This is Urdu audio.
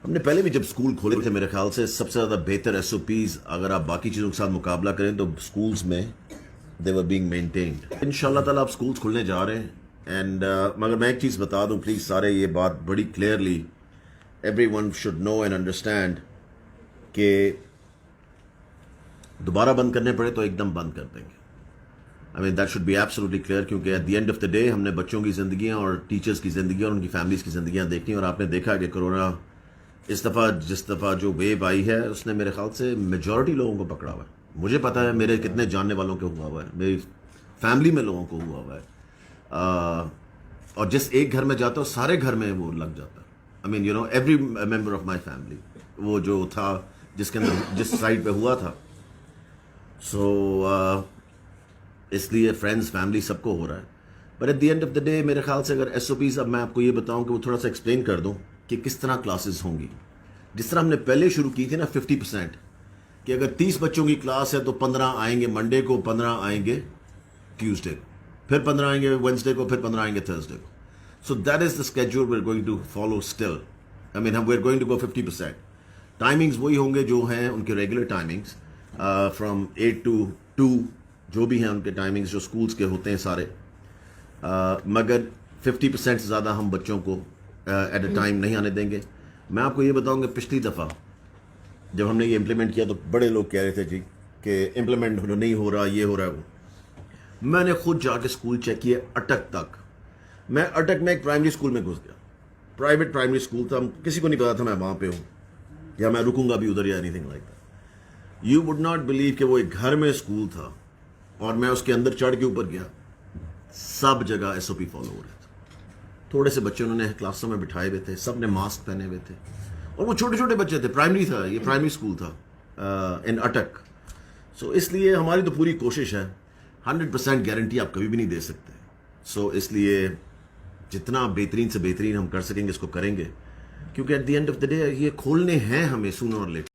ہم نے پہلے بھی جب اسکول کھولے تھے میرے خیال سے سب سے زیادہ بہتر ایس او پیز اگر آپ باقی چیزوں کے ساتھ مقابلہ کریں تو اسکولس میں دے ور بینگ مینٹینڈ. ان شاء اللہ تعالیٰ آپ اسکولس کھلنے جا رہے ہیں. اینڈ مگر میں ایک چیز بتا دوں پلیز سارے یہ بات بڑی clearly every one should know and understand کہ دوبارہ بند کرنے پڑے تو ایک دم بند کر دیں گے. I mean that should be absolutely clear کیونکہ at the end of the day ہم نے بچوں کی زندگیاں اور ٹیچرس کی زندگیاں اور ان کی فیملیز کی زندگیاں دیکھیں. اور آپ نے دیکھا کہ کرونا اس دفعہ جس دفعہ جو ویو آئی ہے اس نے میرے خیال سے میجورٹی لوگوں کو پکڑا ہوا ہے. مجھے پتا ہے میرے کتنے جاننے والوں کو ہوا ہوا ہے, میری فیملی میں لوگوں کو ہوا ہوا ہے, اور جس ایک گھر میں جاتا ہوں سارے گھر میں وہ لگ جاتا ہے. I mean you know every member of my family وہ جو تھا جس کے اندر جس سائڈ پہ ہوا تھا. سو اس لیے فرینڈس فیملی سب کو ہو رہا ہے. But at the end of the day میرے خیال سے اگر ایس او پیز اب میں آپ کو یہ بتاؤں کہ وہ تھوڑا سا ایکسپلین کر دوں کہ کس طرح کلاسز ہوں گی. جس طرح ہم نے پہلے شروع کی تھی نا 50%, کہ اگر 30 بچوں کی کلاس ہے تو 15 آئیں گے منڈے کو, 15 آئیں گے ٹیوزڈے کو, پھر 15 آئیں گے وینسڈے کو, پھر 15 آئیں گے تھرسڈے کو. So that is the schedule we are going to follow still. I mean we are going to go 50%. Timings وہی ہوں گے جو ہیں ان کے ریگولر ٹائمنگس فرام 8 to 2 جو بھی ہیں ان کے ٹائمنگز جو اسکولس کے ہوتے ہیں سارے. مگر 50% سے زیادہ ہم بچوں کو ایٹ اے ٹائم نہیں آنے دیں گے. میں آپ کو یہ بتاؤں کہ پچھلی دفعہ جب ہم نے یہ امپلیمنٹ کیا تو بڑے لوگ کہہ رہے تھے جی کہ امپلیمنٹ نہیں ہو رہا, یہ ہو رہا ہے وہ. میں نے خود جا کے اسکول چیک کیے اٹک تک. میں اٹک میں ایک پرائمری اسکول میں گھس گیا, پرائیویٹ پرائمری اسکول تھا, کسی کو نہیں پتا تھا میں وہاں پہ ہوں یا میں رکوں گا بھی ادھر یا any thing like that. You would not believe کہ وہ ایک گھر میں اسکول تھا اور میں اس کے اندر چڑھ کے اوپر گیا. سب جگہ ایس او پی فالو ہو رہے تھے. تھوڑے سے بچے انہوں نے کلاسوں میں بٹھائے ہوئے تھے, سب نے ماسک پہنے ہوئے تھے, اور وہ چھوٹے چھوٹے بچے تھے. پرائمری تھا, یہ پرائمری اسکول تھا ان اٹک. سو اس لیے ہماری تو پوری کوشش ہے, 100% گارنٹی آپ کبھی بھی نہیں دے سکتے. سو اس لیے جتنا بہترین سے بہترین ہم کر سکیں گے اس کو کریں گے, کیونکہ at the end of the day یہ کھولنے ہیں ہمیں سونر اور لیٹر.